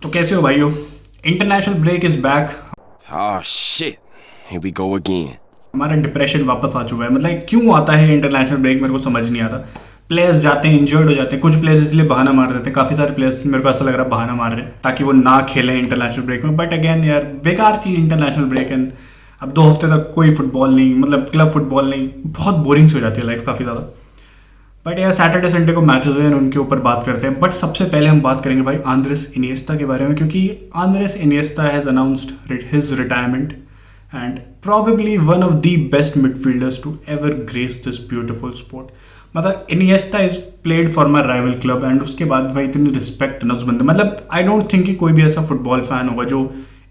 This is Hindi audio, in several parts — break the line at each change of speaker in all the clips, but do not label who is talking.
तो कैसे हो भाइयों। International break is back.
Oh shit. Here we go again.
हमारा डिप्रेशन वापस आ चुका है। मतलब क्यों आता है इंटरनेशनल ब्रेक, मेरे को समझ नहीं आता। प्लेयर्स जाते हैं, इंजर्ड हो जाते हैं। कुछ प्लेयर्स इसलिए बहाना मार देते हैं, काफ़ी सारे प्लेयर्स मेरे को ऐसा लग रहा है बहाना मार रहे हैं ताकि वो ना खेलें इंटरनेशनल ब्रेक में। बट अगेन यार, बेकार चीज़ इंटरनेशनल ब्रेक। एंड अब 2 हफ्ते तक कोई फुटबॉल नहीं, मतलब क्लब फुटबॉल नहीं, बहुत बोरिंग हो जाती है लाइफ काफ़ी ज़्यादा। बट यार सैटरडे संडे को मैचेस हुए हैं, उनके ऊपर बात करते हैं। बट सबसे पहले हम बात करेंगे भाई आंद्रेस इनिएस्टा के बारे में, क्योंकि Andres Iniesta has announced his retirement and probably one of the best midfielders to ever grace this beautiful sport. मतलब Iniesta is played for my rival club and उसके बाद भाई इतनी रिस्पेक्ट ना उस बंदे, मतलब आई डोंट थिंक कि कोई भी ऐसा फुटबॉल फैन होगा जो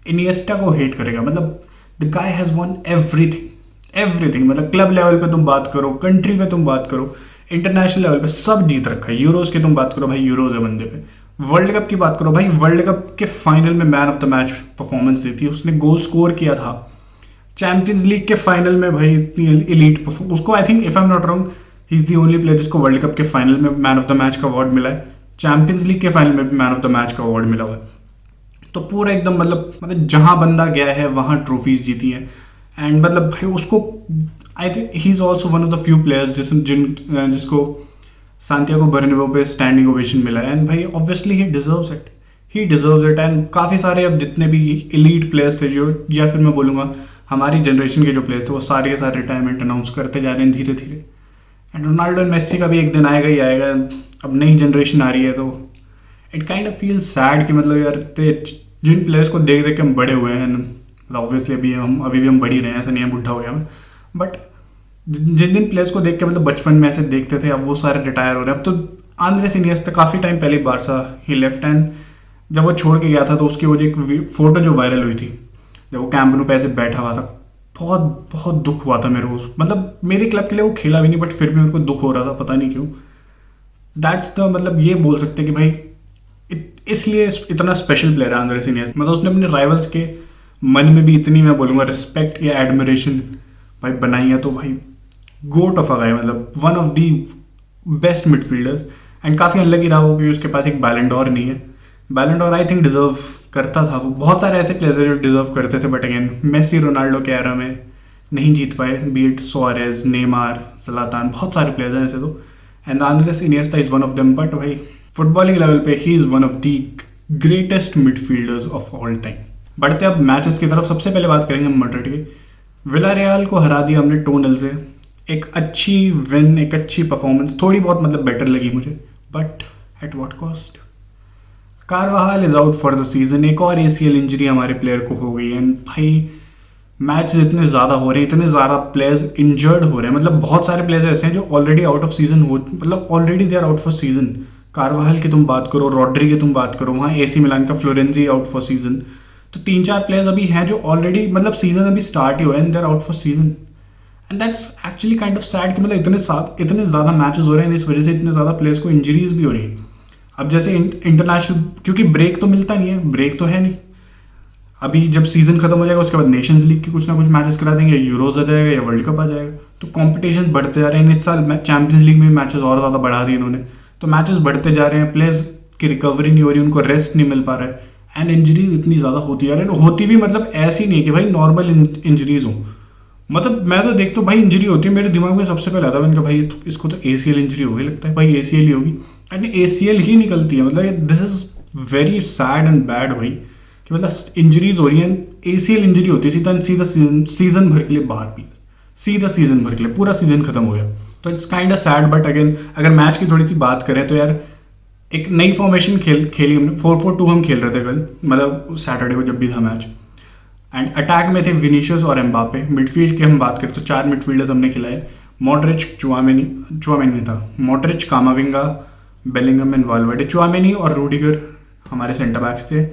इनिएस्टा को हेट करेगा। मतलब the guy has one everything. मतलब क्लब लेवल पे तुम बात करो, कंट्री पे तुम बात करो, इंटरनेशनल लेवल पे सब जीत रखा है। यूरोज की तुम बात करो भाई, यूरोज है बंदे पे। वर्ल्ड कप की बात करो भाई, वर्ल्ड कप के फाइनल में man of the match performance दी थी उसने, गोल स्कोर किया था। चैंपियंस लीग के फाइनल में भाई इतनी एलीट उसको, I think if I am not wrong, he is the only player जिसको वर्ल्ड कप के फाइनल में मैन ऑफ द मैच का अवार्ड मिला है। चैंपियंस लीग के फाइनल में भी मैन ऑफ द मैच का अवार्ड मिला हुआ है। तो पूरा एकदम मतलब जहां बंदा गया है वहां ट्रॉफीज जीती है। एंड मतलब भाई उसको, I think he is also one of the few players जिसको सांतियागो बर्नाब्यू पे स्टैंडिंग ओवेशन मिला है। एंड भाई obviously he deserves it. And काफ़ी सारे अब जितने भी एलीट प्लेयर्स थे जो, या फिर मैं बोलूँगा हमारी जनरेशन के जो प्लेयर्स थे, वो सारे के सारे रिटायरमेंट अनाउंस करते जा रहे हैं धीरे धीरे। एंड रोनाल्डो एंड मेसी का भी एक दिन आएगा ही आएगा। अब नई जनरेशन आ रही है तो it kind of feel sad कि मतलब यार जिन प्लेयर्स को देख देख के हम बड़े हुए हैं, मतलब ऑब्वियसली अभी भी हम बढ़ ही रहे हैं, ऐसा नहीं है बुढ़ा हो गया मैं। बट जिन प्लेयर्स को देख के मतलब बचपन में ऐसे देखते थे, अब वो सारे रिटायर हो रहे हैं। अब तो आंद्रेस इनिएस्टा काफ़ी टाइम पहले बारसा ही लेफ्ट। एंड जब वो छोड़ के गया था तो उसकी वजह एक फोटो जो वायरल हुई थी, जब वो कैंप नु पे ऐसे बैठा हुआ था, बहुत दुख हुआ था मेरे को। मतलब मेरे क्लब के लिए वो खेला भी नहीं, बट फिर भी मेरे को दुख हो रहा था, पता नहीं क्यों। दैट्स द, मतलब ये बोल सकते हैं कि भाई इसलिए इतना स्पेशल प्लेयर है आंद्रेस इनिएस्टा। मतलब उसने अपने राइवल्स के मन में भी इतनी, मैं बोलूँगा, रिस्पेक्ट या एडमिरेशन भाई बनाई है। तो भाई गोट ऑफ अ गाय, मतलब one of the best midfielders. And काफ़ी अनलकी रहा वो कि उसके पास एक बैलन डोर नहीं है। बैलन डोर आई थिंक डिजर्व करता था वो। बहुत सारे ऐसे प्लेयर्स जो डिजर्व करते थे, बट अगेन मेसी रोनाल्डो के एरा में नहीं जीत पाए। बीट सुआरेज, नेमार, ज़लातान, बहुत सारे प्लेयर्स हैं ऐसे तो। And Andres Iniesta is one of them. But भाई फुटबॉलिंग लेवल पे he is one of the greatest midfielders of all time. बढ़ते अब मैचेस की तरफ, सबसे पहले बात करेंगे हम मैड्रिड की। विलारियल को हरा दिया हमने 2-0 से। एक अच्छी विन, एक अच्छी परफॉर्मेंस, थोड़ी बहुत मतलब बेटर लगी मुझे, but at what cost. कारवाहाल is out for the season. एक और एसीएल इंजरी हमारे प्लेयर को हो गई। एंड भाई मैच इतने ज़्यादा हो रहे हैं, इतने ज़्यादा प्लेयर्स इंजर्ड हो रहे हैं। मतलब बहुत सारे प्लेयर्स ऐसे हैं जो ऑलरेडी आउट ऑफ सीजन हो, मतलब already they are out for season. Carvajal की तुम बात करो, रॉड्री की तुम बात करो, वहाँ एसी मिलान का फ्लोरेंजी आउट फॉर सीजन। तो 3-4 प्लेयर्स अभी हैं जो ऑलरेडी, मतलब सीजन अभी स्टार्ट ही हुआ है and they are out for season. And that's actually kind of sad कि मतलब इतने ज़्यादा मैचेस हो रहे हैं, इस वजह से इतने ज़्यादा प्लेयर्स को इंजरीज भी हो रही हैं। अब जैसे इंटरनेशनल, क्योंकि ब्रेक तो मिलता नहीं है, ब्रेक तो है नहीं। अभी जब सीजन खत्म हो जाएगा उसके बाद नेशंस लीग के कुछ ना कुछ मैचेस करा देंगे, यूरोज आ जाएगा या वर्ल्ड कप आ जाएगा। तो कॉम्पिटिशन बढ़ते जा रहे हैं। इस साल चैंपियंस लीग में मैचेस और ज़्यादा बढ़ा दिए इन्होंने। तो मैचेस बढ़ते जा रहे हैं, प्लेयर्स की रिकवरी नहीं हो रही, उनको रेस्ट नहीं मिल पा रहा है। एंड इंजरीज इतनी ज़्यादा होती जा रही है। होती भी मतलब ऐसी नहीं है कि भाई नॉर्मल इंजरीज हो। मतलब मैं तो देखता हूँ भाई इंजरी होती है, मेरे दिमाग में सबसे पहले आता है, मैंने कहा भाई इसको तो एसीएल इंजरी हो गई लगता है, भाई एसीएल ही होगी। एंड एसीएल ही निकलती है। मतलब this is very sad and bad भाई, कि मतलब इंजरीज हो रही हैं। एसीएल इंजरी होती है सीधा सीजन भर के लिए बाहर, सीधा सीजन भर के लिए, पूरा सीजन खत्म हो गया। तो it's kind of sad. But again अगर मैच की थोड़ी सी बात करें तो यार एक नई फॉर्मेशन खेली हमने। 4-4-2 हम खेल रहे थे कल, मतलब सैटरडे को जब भी था मैच। एंड अटैक में थे विनीशियस और एम्बापे। मिडफील्ड की हम बात करें तो 4 मिडफील्डर्स हमने खिलाए। मॉड्रिच, चुआमेनी था, Modric, Camavinga, Bellingham and Valverde. Tchouameni और रूडिगर हमारे सेंटर बैक्स थे।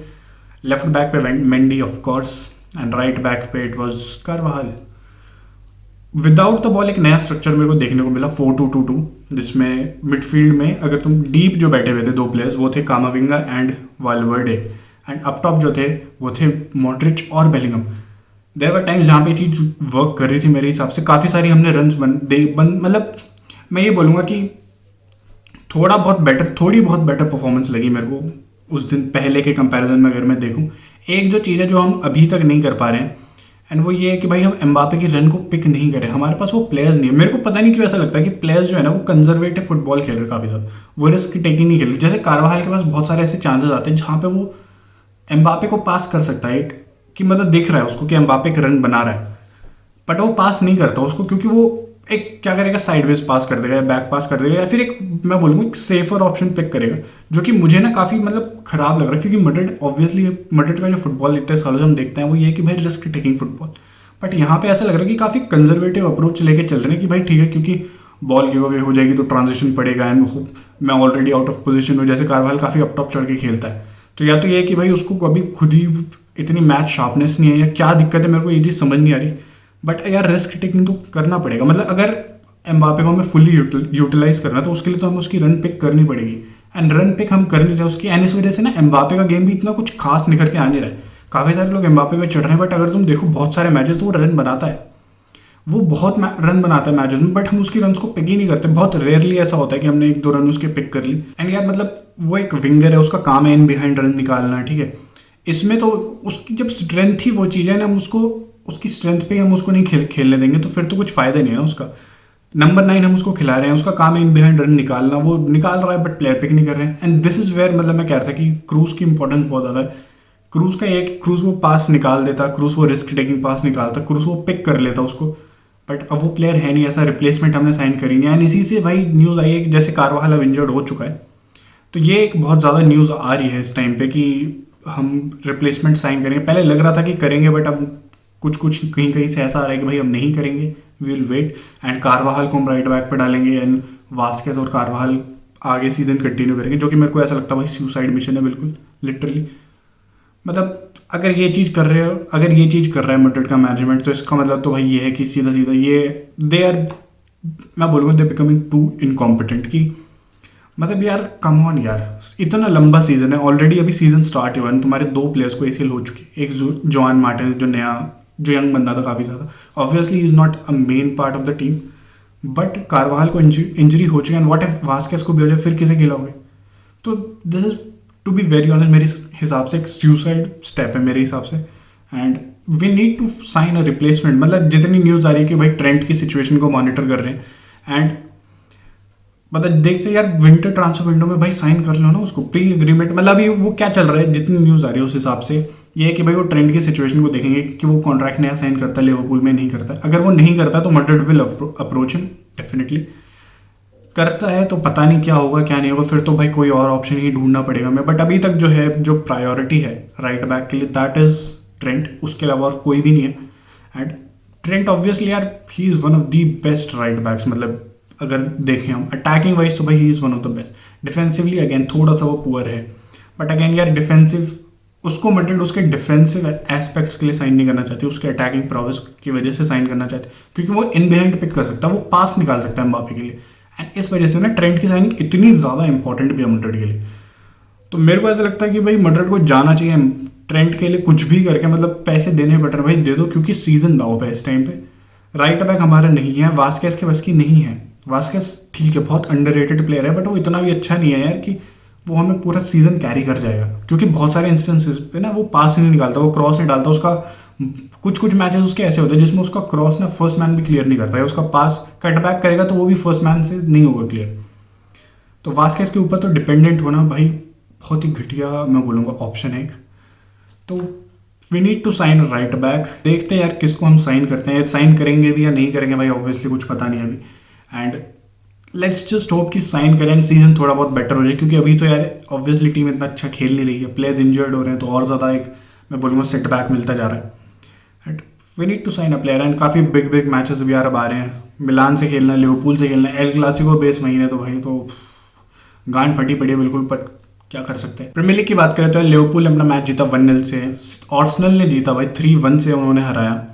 लेफ्ट बैक पे Mendy of course, and right back पे it was Carvajal. Without the ball एक नया स्ट्रक्चर मेरे को देखने को मिला, 4-2-2-2, जिसमें मिडफील्ड में अगर तुम डीप जो बैठे हुए थे 2 प्लेयर्स, वो थे कामाविंगा and Valverde. And up top जो थे वो थे मॉड्रिच और बेलिंगम। देयर वर टाइम जहाँ पे चीज़ वर्क कर रही थी मेरे हिसाब से। काफ़ी सारी हमने रन्स मतलब मैं ये बोलूँगा कि थोड़ी बहुत बेटर परफॉर्मेंस लगी मेरे को उस दिन पहले के कंपैरिजन में अगर मैं देखूं। एक जो चीज़ है जो हम अभी तक नहीं कर पा रहे हैं, एंड वो ये है कि भाई हम एम्बापे की रन को पिक नहीं करें। हमारे पास वो प्लेयर्स नहीं है। मेरे को पता नहीं क्यों ऐसा लगता है कि प्लेयर्स जो है ना वो कंजर्वेटिव फुटबॉल खेल रहे हैं काफ़ी ज़्यादा, वो रिस्क टेकिंग नहीं खेल रहे। जैसे कारवाहल के पास बहुत सारे ऐसे चांसेस आते हैं जहाँ पे वो एम्बापे को पास कर सकता है, एक कि मतलब दिख रहा है उसको कि एम्बापे एक रन बना रहा है, बट वो पास नहीं करता उसको, क्योंकि वो एक क्या करेगा, साइडवेज पास कर देगा या बैक पास कर देगा, या फिर एक मैं बोलूँगा एक सेफर ऑप्शन पिक करेगा, जो कि मुझे ना काफ़ी मतलब खराब लग रहा है। क्योंकि मैड्रिड ऑब्वियसली, मैड्रिड का जो फुटबॉल इतने सालों से हम देखते हैं वो ये है कि भाई रिस्क टेकिंग फुटबॉल, बट यहाँ पे ऐसा लग रहा है कि काफ़ी कंजर्वेटिव अप्रोच लेके चल रहे हैं कि भाई ठीक है, क्योंकि बॉल गिव अवे हो जाएगी तो ट्रांजिशन पड़ेगा, एंड मैं ऑलरेडी आउट ऑफ पोजीशन हूँ। जैसे कारवाल काफ़ी अप टॉप चढ़ के खेलता है, तो या तो ये है कि भाई उसको कभी खुद ही इतनी मैच शार्पनेस नहीं है, या क्या दिक्कत है मेरे को ये चीज़ समझ नहीं आ रही। बट यार रिस्क टेकिंग तो करना पड़ेगा। मतलब अगर एम्बापे को हमें फुल्ली यूटिलाइज करना है तो उसके लिए तो हमें उसकी रन पिक करनी पड़ेगी, एंड रन पिक हम कर नहीं रहे उसकी, एंड इस वजह से ना एम्बापे का गेम भी इतना कुछ खास निखर के आ नहीं रहा है। काफ़ी सारे लोग एम्बापे पे चढ़ रहे हैं, बट अगर तुम देखो बहुत सारे मैचेस तो वो रन बनाता है, वो बहुत रन बनाता है मैचेस में, बट हम उसकी रन को पिक ही नहीं करते। बहुत रेयरली ऐसा होता है कि हमने एक दो रन उसके पिक कर ली। एंड यार मतलब वो एक विंगर है, उसका काम है इन बिहाइंड रन निकालना, ठीक है। इसमें तो उसकी जब स्ट्रेंथ ही वो चीज़ है ना, हम उसको उसकी स्ट्रेंथ पे हम उसको नहीं खेलने देंगे तो फिर तो कुछ फायदा नहीं है ना उसका। नंबर 9 हम उसको खिला रहे हैं, उसका काम है इन बिहाइंड रन निकालना, वो निकाल रहा है बट प्लेयर पिक नहीं कर रहे हैं। एंड दिस इज वेयर मतलब मैं कह रहा था कि क्रूज की इंपॉर्टेंस बहुत ज़्यादा है। क्रूज का एक, क्रूज वो पास निकाल देता, क्रूज वो रिस्क टेकिंग पास निकालता, क्रूज वो पिक कर लेता उसको, बट अब वो प्लेयर है नहीं, ऐसा रिप्लेसमेंट हमने साइन करी नहीं। एंड इसी से भाई न्यूज़ आई है कि जैसे कारवाहल अब इंजर्ड हो चुका है, तो ये एक बहुत ज़्यादा न्यूज़ आ रही है इस टाइम पे कि हम रिप्लेसमेंट साइन करेंगे। पहले लग रहा था कि करेंगे, बट अब कुछ कहीं कहीं से ऐसा आ रहा है कि भाई हम नहीं करेंगे, we will wait, and Carvajal को हम राइट बैक पे डालेंगे, एंड वास्केस और कारवाहल आगे सीजन कंटिन्यू करेंगे, जो कि मेरे को ऐसा लगता है भाई सुसाइड मिशन है बिल्कुल, लिटरली। मतलब अगर ये चीज़ कर रहे हो, अगर ये चीज़ कर रहा है मैड्रिड का मैनेजमेंट, तो इसका मतलब तो भाई ये है कि सीधा सीधा ये दे आर, मैं बोलूँगा दे बिकमिंग टू इनकॉम्पिटेंट। कि मतलब यार कम ऑन यार, इतना लंबा सीजन है ऑलरेडी, अभी सीजन स्टार्ट हुआ है, तुम्हारे 2 प्लेयर्स को ACL हो चुकी है। एक जोआन मार्टिन जो यंग बंदा था काफ़ी ज़्यादा, obviously is not a main part of the team, but कारवाहल को इंजरी हो चुकी है, एंड व्हाट इफ वास्केस को भी हो जाए, फिर किसे खिलाओगे? तो this is to be very honest मेरे हिसाब से एक सुसाइड स्टेप है मेरे हिसाब से, and we need to sign a replacement. मतलब जितनी न्यूज़ आ रही है कि भाई ट्रेंट की सिचुएशन को मॉनिटर कर रहे हैं, एंड मतलब देखते यार विंटर ट्रांसफर विंडो में भाई साइन कर लो ना उसको, प्री एग्रीमेंट। मतलब अभी वो क्या चल रहा है, जितनी न्यूज़ आ रही है उस हिसाब से ये है कि भाई वो ट्रेंड की सिचुएशन को देखेंगे कि वो कॉन्ट्रैक्ट नया साइन करता है लिवरपूल में, नहीं करता है। अगर वो नहीं करता तो Madrid will approach him definitely. करता है तो पता नहीं क्या होगा क्या नहीं होगा, फिर तो भाई कोई और ऑप्शन ही ढूंढना पड़ेगा हमें। बट अभी तक जो है, जो प्रायोरिटी है राइट बैक के लिए, दैट इज ट्रेंट, उसके अलावा और कोई भी नहीं है। एंड ट्रेंट ऑब्वियसली यार he is one of the best right backs, मतलब अगर देखें हम अटैकिंग वाइज तो भाई he is one of the best. Defensively again थोड़ा सा वो पुअर है, बट अगेन यार डिफेंसिव, उसको मैड्रिड उसके डिफेंसिव एस्पेक्ट्स के लिए साइन नहीं करना चाहती, उसके अटैकिंग प्रोग्रेस की वजह से साइन करना चाहते, क्योंकि वो इन बिहाइंड पिक कर सकता है, वो पास निकाल सकता है एम्बापे के लिए। एंड इस वजह से ना ट्रेंट की साइनिंग इतनी ज़्यादा इंपॉर्टेंट भी है मैड्रिड के लिए। तो मेरे को ऐसा लगता है कि भाई मैड्रिड को जाना चाहिए ट्रेंट के लिए, कुछ भी करके, मतलब पैसे देने बेटर भाई दे दो, क्योंकि सीजन दाव पे इस टाइम पे। राइट बैक हमारा नहीं है, वास्केस के बस की नहीं है। वास्केस ठीक है, बहुत अंडररेटेड प्लेयर है, बट वो इतना भी अच्छा नहीं है यार कि वो हमें पूरा सीजन कैरी कर जाएगा, क्योंकि बहुत सारे इंस्टेंसेस पे ना वो पास ही नहीं निकालता, वो क्रॉस नहीं डालता। उसका कुछ मैचेस उसके ऐसे होते हैं जिसमें उसका क्रॉस ना फर्स्ट मैन भी क्लियर नहीं करता है, उसका पास कट बैक करेगा तो वो भी फर्स्ट मैन से नहीं होगा क्लियर। तो वास्केस के ऊपर तो डिपेंडेंट होना भाई बहुत ही घटिया मैं बोलूँगा ऑप्शन है एक। तो we need to sign right back. देखते हैं यार किसको हम साइन करते हैं, साइन करेंगे भी या नहीं करेंगे भाई, ऑब्वियसली कुछ पता नहीं अभी। एंड लेट्स जस्ट होप कि साइन करें, सीजन थोड़ा बहुत बेटर हो जाए, क्योंकि अभी तो यार ऑब्वियसली टीम इतना अच्छा खेल नहीं रही है, प्लेयर्स इंजर्ड हो रहे हैं, तो और ज़्यादा एक मैं बोलूँगा सेटबैक मिलता जा रहा है। And we need to sign a player, and काफ़ी बिग मैचेस भी यार अब आ रहे हैं। मिलान से खेलना है, लिवरपूल से खेलना है, एल क्लासिको बेस महीने, तो भाई तो गांड फटी पड़ी है बिल्कुल, पर क्या कर सकते हैं। प्रीमियर लीग की बात करें तो लिवरपूल ने अपना मैच जीता 1-0 से, आर्सेनल ने जीता भाई 3-1 से, उन्होंने हराया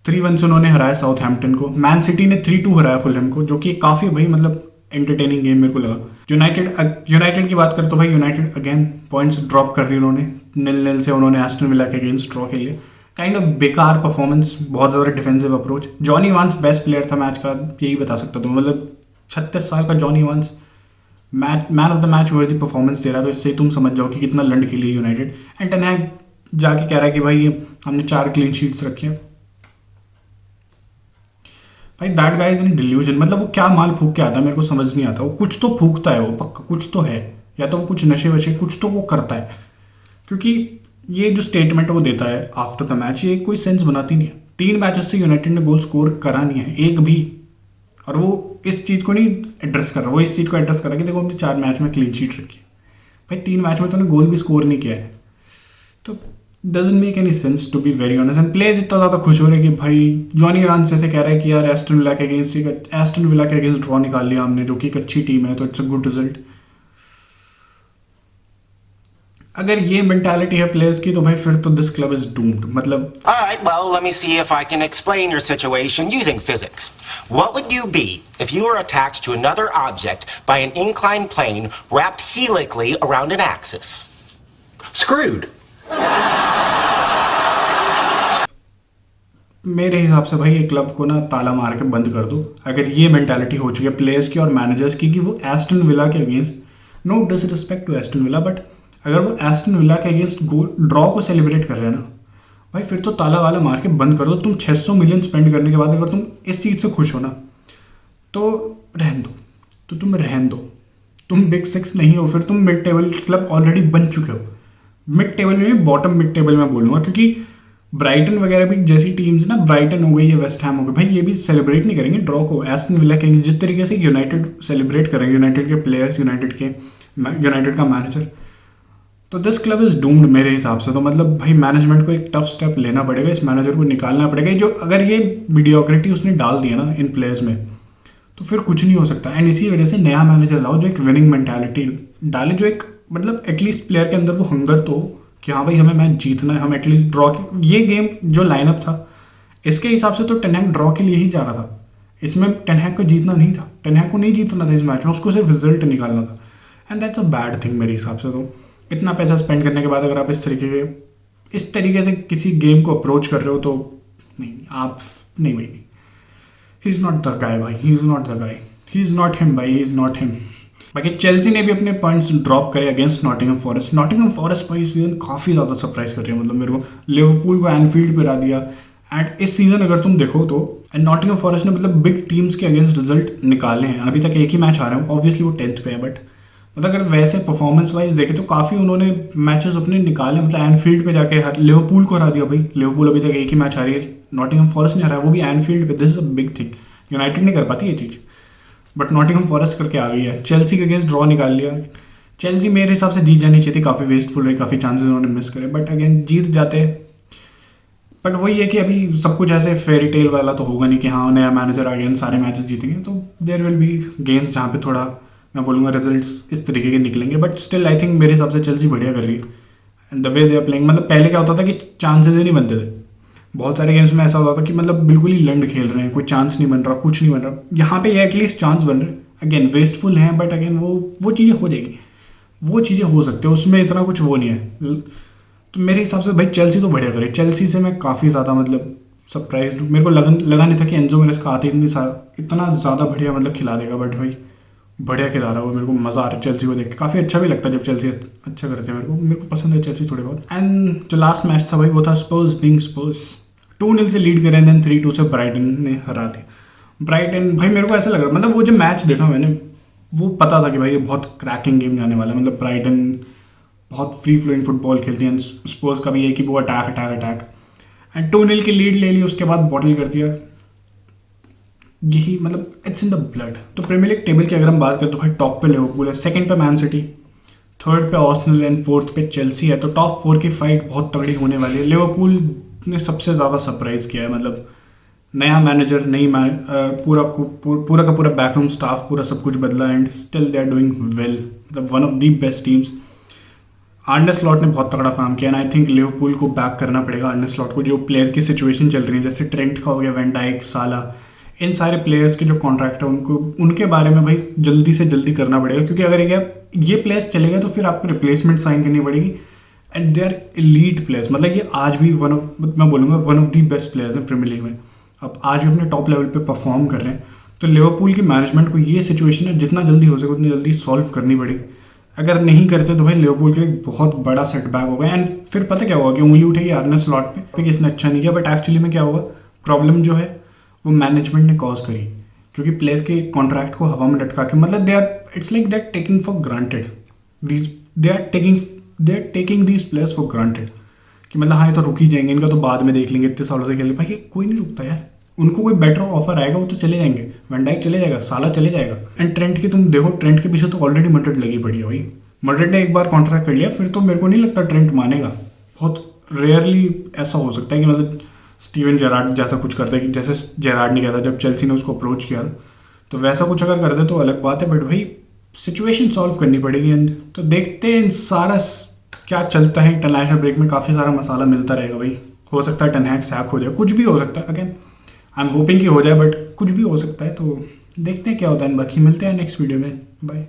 3-1 से उन्होंने हराया साउथहैम्पटन को। मैन सिटी ने 3-2 हराया फुलहैम को, जो कि काफ़ी भाई मतलब एंटरटेनिंग गेम मेरे को लगा। यूनाइटेड की बात करें तो भाई यूनाइटेड अगेन पॉइंट्स ड्रॉप कर दिए उन्होंने, 0-0 से उन्होंने एस्टन विला के अगेंस्ट ड्रॉ खेल लिया। काइंड ऑफ बेकार परफॉर्मेंस, बहुत ज़्यादा डिफेंसिव अप्रोच। जॉनी वांस बेस्ट प्लेयर था मैच का, यही बता सकता हूँ। मतलब 36 साल का जॉनी वांस मैन ऑफ द मैच वर्दी परफॉर्मेंस दे रहा है, तो इससे तुम समझ जाओ कि कितना लंड खेली है यूनाइटेड। एंड टेन हैग जाके कह रहा है कि भाई हमने 4 क्लीन शीट्स रखी हैं। भाई दैट गाइज इन डिल्यूजन, मतलब वो क्या माल फूक के आता है मेरे को समझ नहीं आता। वो कुछ तो फूकता है, वो पक्का कुछ तो है, या तो वो कुछ नशे वशे कुछ तो वो करता है, क्योंकि ये जो स्टेटमेंट वो देता है आफ्टर द मैच ये कोई सेंस बनाती नहीं है। 3 मैचेस से यूनाइटेड ने गोल स्कोर करा नहीं है एक भी, और वो इस चीज़ को नहीं एड्रेस कर रहा, वो इस चीज़ को एड्रेस कर रहा है कि देखो हमने 4 मैच में क्लीन शीट रखी है। भाई 3 मैच में तो उन्होंने गोल भी स्कोर नहीं किया है, तो doesn't make any sense to be very honest. And players इतना ज़्यादा खुश हो रहे हैं कि भाई जॉनी इवांस जैसे कह रहा है कि यार एस्टन विला के अगेंस्ट ड्रॉ निकाल लिया हमने, जो कि एक अच्छी टीम है, तो इट्स अ गुड रिजल्ट। अगर ये मेंटालिटी है प्लेयर्स की तो भाई फिर तो दिस क्लब इज डूम्ड। मतलब
All right, well, let me see if I can explain your situation using physics. What would you be if you were attached to another object by an inclined plane wrapped helically around an axis? Screwed.
मेरे हिसाब से भाई ये क्लब को ना ताला मार के बंद कर दो, अगर ये मेंटालिटी हो चुकी है प्लेयर्स की और मैनेजर्स की कि वो एस्टन विला के against, no disrespect to Aston Villa, but अगर वो एस्टन विला के अगेंस्ट ड्रॉ को सेलिब्रेट कर रहे हैं ना भाई, फिर तो ताला वाला मार के बंद कर दो। तुम 600 मिलियन स्पेंड करने के बाद अगर तुम इस चीज़ से खुश हो ना तो रहन दो, तो तुम रहन दो। तुम बिग 6 नहीं हो, फिर तुम मिड टेबल क्लब ऑलरेडी बन चुके हो। मिड टेबल में भी बॉटम मिड टेबल में बोलूँगा, क्योंकि ब्राइटन वगैरह भी जैसी टीम्स ना, ब्राइटन हो गई या वेस्ट हैम हो गई, भाई ये भी सेलिब्रेट नहीं करेंगे ड्रॉ को एस्टन विला के जिस तरीके से यूनाइटेड सेलिब्रेट करेंगे, यूनाइटेड के प्लेयर्स, यूनाइटेड का मैनेजर। तो दिस क्लब इज डूम्ड मेरे हिसाब से। तो मतलब भाई मैनेजमेंट को एक टफ स्टेप लेना पड़ेगा, इस मैनेजर को निकालना पड़ेगा। जो अगर ये मीडियोक्रिटी उसने डाल दिया ना इन प्लेयर्स में तो फिर कुछ नहीं हो सकता। एंड इसी वजह से नया मैनेजर लाओ जो एक विनिंग मेंटालिटी डाले, जो एक मतलब एटलीस्ट प्लेयर के अंदर वो हंगर तो कि हाँ भाई हमें मैच जीतना है, हम एटलीस्ट ड्रॉ ये गेम जो लाइनअप था इसके हिसाब से तो टेन हैग ड्रॉ के लिए ही जा रहा था। इसमें टेन हैग को जीतना नहीं था, टेन हैग को नहीं जीतना था इस मैच में, उसको सिर्फ रिजल्ट निकालना था। And that's a bad thing मेरे हिसाब से। तो इतना पैसा स्पेंड करने के बाद अगर आप इस तरीके से किसी गेम को अप्रोच कर रहे हो तो नहीं, आप नहीं भाई, he is not the guy भाई, he is not the guy, he is not him भाई, ही इज़ नॉट हिम। बाकी चेल्सी ने भी अपने पॉइंट्स ड्रॉप करे against Nottingham Forest. Nottingham Forest भाई सीजन काफ़ी ज़्यादा सरप्राइज कर रही है, मतलब मेरे को लिवरपूल को एनफील्ड पे हरा दिया। एंड इस सीज़न अगर तुम देखो तो नॉटिंघम फॉरेस्ट ने मतलब बिग टीम्स के अगेंस्ट रिजल्ट निकाले हैं। अभी तक एक ही मैच आ रहे हैं, ऑब्वियसली वो 10th पे है, बट मतलब अगर वैसे परफॉर्मेंस वाइज देखे तो काफ़ी उन्होंने मैचेस अपने निकाले। मतलब एनफील्ड पे जाके लिवरपूल को हरा दिया भाई, लिवरपूल अभी तक एक ही मैच आ रही है, नॉटिंघम फॉरेस्ट ने हराया, वो भी एनफील्ड पे। This is a big thing, United नहीं कर पाती ये चीज़, बट नॉटिंघम फॉरेस्ट करके आ गई है। चेल्सी के अगेंस्ट ड्रॉ निकाल लिया। चेल्सी मेरे हिसाब से जीत जानी चाहिए थी, काफ़ी वेस्टफुल रही, काफ़ी चांसेस उन्होंने मिस करे, बट अगेन जीत जाते। बट वही है कि अभी सब कुछ ऐसे फेरी टेल वाला तो होगा नहीं कि हाँ नया मैनेजर आ गया सारे मैचेस जीतेंगे। तो देयर विल बी गेम्स जहाँ पे थोड़ा मैं बोलूँगा रिजल्ट्स इस तरीके के निकलेंगे, बट स्टिल आई थिंक मेरे हिसाब से चेल्सी बढ़िया कर रही है। And the way they are playing, मतलब पहले क्या होता था कि चांसेस ही नहीं बनते थे, बहुत सारे गेम्स में ऐसा होता था कि मतलब बिल्कुल ही लंड खेल रहे हैं, कोई चांस नहीं बन रहा, कुछ नहीं बन रहा। यहाँ पे ये एटलीस्ट चांस बन रहे हैं, अगेन वेस्टफुल हैं, बट अगेन वो चीज़ें हो जाएगी, वो चीज़ें हो सकती है, उसमें इतना कुछ वो नहीं है। तो मेरे हिसाब से भाई चेल्सी तो बढ़िया करे। चेल्सी से मैं काफ़ी ज़्यादा मतलब सरप्राइज, मेरे को लगा नहीं था कि एंजो मेरेस्का आते इतना ज़्यादा बढ़िया मतलब खिला देगा, बट भाई बढ़िया खिला रहा है वो। मेरे को मज़ा आ रहा है चेल्सी को देख के, काफ़ी अच्छा भी लगता है जब चेल्सी अच्छा करते हैं। मेरे को पसंद है चेल्सी थोड़े बहुत। एंड जो लास्ट मैच था भाई वो था स्पर्स बिंग स्पर्स, 2-0 से लीड करें, देन 3-2 से ब्राइटन ने हरा दिया। ब्राइटन भाई मेरे को ऐसा लग रहा, मतलब वो जो मैच देखा मैंने वो पता था कि भाई ये बहुत क्रैकिंग गेम जाने वाला है। मतलब ब्राइटन बहुत फ्री फ्लोइंग फुटबॉल खेलती हैं, स्पर्स का भी है कि वो अटैक एंड 2-0 की लीड ले ली, उसके बाद बॉटल कर दिया। यही मतलब इट्स इन द ब्लड। तो प्रीमियर लीग टेबल की अगर हम बात करें तो भाई टॉप पे लिवरपूल है, सेकंड पे मैन सिटी, थर्ड पे आर्सेनल एंड फोर्थ पे चेल्सी है। तो टॉप 4 की फाइट बहुत तगड़ी होने वाली है। लिवरपूल ने सबसे ज़्यादा सरप्राइज किया है, मतलब नया मैनेजर, नई पूरा का पूरा बैकरूम स्टाफ, पूरा सब कुछ बदला and still they are doing well. मतलब one of the best teams. Arne Slot ने बहुत तगड़ा काम किया एंड आई थिंक लिवरपूल को बैक करना पड़ेगा आर्ने स्लॉट को। जो प्लेयर्स की सिचुएशन चल रही है, जैसे ट्रेंट का हो गया, वैन डाइक, साला, इन सारे प्लेयर्स के जो कॉन्ट्रैक्ट है उनके बारे में भाई जल्दी से जल्दी करना पड़ेगा, क्योंकि अगर ये प्लेयर्स चले गए तो फिर आपको रिप्लेसमेंट साइन करनी पड़ेगी। And they are elite players, मतलब ये आज भी मैं बोलूँगा one of the best players हैं प्रीमियर लीग में। अब आज भी अपने टॉप लेवल पे परफॉर्म कर रहे हैं। तो लिवरपूल की मैनेजमेंट को ये सिचुएशन है जितना जल्दी हो सके उतनी जल्दी सॉल्व करनी पड़ेगी। अगर नहीं करते तो भाई लिवरपूल के लिए एक बहुत बड़ा सेटबैक होगा। एंड फिर पता क्या होगा कि उंगली उठेगी आर्ने स्लॉट पे कि इसने अच्छा नहीं किया, बट एक्चुअली में क्या होगा, प्रॉब्लम जो है वो मैनेजमेंट ने कॉज करी, क्योंकि प्लेयर्स के कॉन्ट्रैक्ट को हवा में लटका के, मतलब they are, it's like they are taking for granted these, they are taking these players for granted कि मतलब हाँ ये तो रुक ही जाएंगे, इनका तो बाद में देख लेंगे, इतने सालों से खेले। भाई कोई नहीं रुकता यार, उनको कोई बेटर ऑफर आएगा वो तो चले जाएंगे, वैन डाइक चले जाएगा, साला चले जाएगा। एंड ट्रेंट की तुम देखो, ट्रेंट के पीछे तो ऑलरेडी मड्रिड लगी पड़ी है भाई। मड्रिड ने एक बार कॉन्ट्रैक्ट कर लिया, फिर तो मेरे को नहीं लगता ट्रेंट मानेगा। बहुत रेयरली ऐसा हो सकता है कि मतलब स्टीवन जेरार्ड जैसा कुछ करता है, कि जैसे जेरार्ड ने किया था जब चेल्सी ने उसको अप्रोच किया, तो वैसा कुछ अगर कर दे तो अलग बात है, बट भाई सिचुएशन सॉल्व करनी पड़ेगी। एंड तो देखते हैं सारा क्या चलता है इंटरनेशनल ब्रेक में। काफ़ी सारा मसाला मिलता रहेगा भाई, हो सकता है टेन हैग सैक हो जाए, कुछ भी हो सकता है। अगेन आई एम होपिंग कि हो जाए, बट कुछ भी हो सकता है, तो देखते हैं क्या होता है। बाकी मिलते हैं नेक्स्ट वीडियो में, बाय।